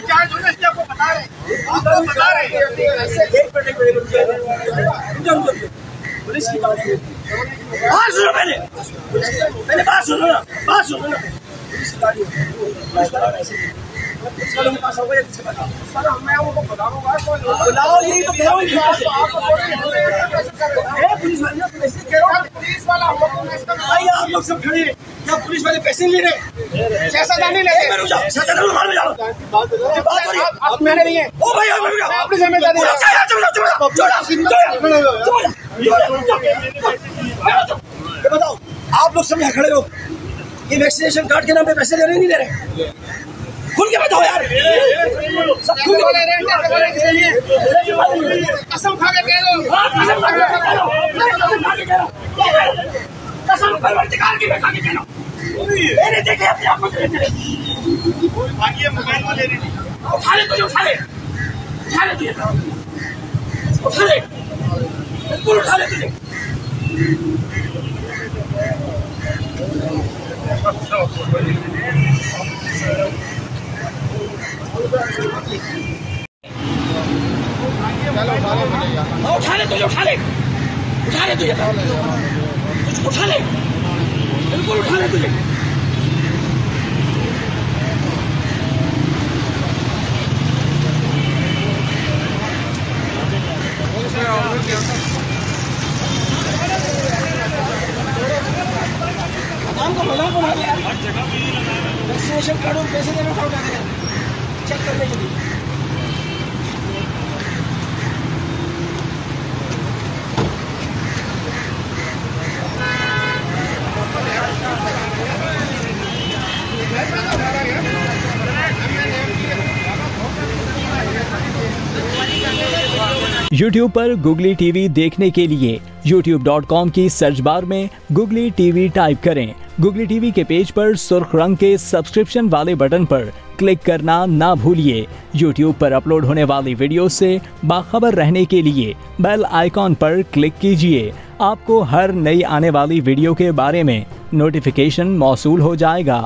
In charge हो ना, इसलिए आपको बता रहे हैं, पुलिस की बात सुनो, पहले बात सुनो ना, पुलिस की गाड़ी पुलिस वालों के पास होगा या किसके पास? सर मैं उनको बताऊंगा, बुलाओ, यही तो कह रहा हूँ। पुलिस वाले पैसे कह रहा हूँ, पुलिस वाला भाई आप लोग सब खड़े हैं, क्या पुलिस वाले पैसे ले रहे हैं? सियासतदानी ले रहे हैं, आप मैंने नहीं है। ओ भाई अपनी जिम्मेदारी बताओ, आप लोग सब यहाँ खड़े हो, ये वैक्सीनेशन कार्ड के नाम पे पैसे ले रहे नहीं ले रहे? खुल के बताओ यार, सब खुल के कसम खा के कह लो, कसम परवरदिगार की खा के कह लो, मैंने देखे अपने आप को मोबाइल में ले रही, उठा ले तुझे, उठा ले तुझे, उठा ले, बिल्कुल उठा ले तुझे। उठा ले तुझे, उठा ले तुझे, उठा ले, बिल्कुल उठा ले तुझे। वैक्सीनेशन कार्ड में पैसे देना पड़ेगा चेक करने के लिए। YouTube पर Googly TV देखने के लिए youtube.com की सर्च बार में Googly TV टाइप करें। Googly TV के पेज पर सुर्ख रंग के सब्सक्रिप्शन वाले बटन पर क्लिक करना ना भूलिए। YouTube पर अपलोड होने वाली वीडियो से बाखबर रहने के लिए बेल आइकॉन पर क्लिक कीजिए। आपको हर नई आने वाली वीडियो के बारे में नोटिफिकेशन मौसूल हो जाएगा।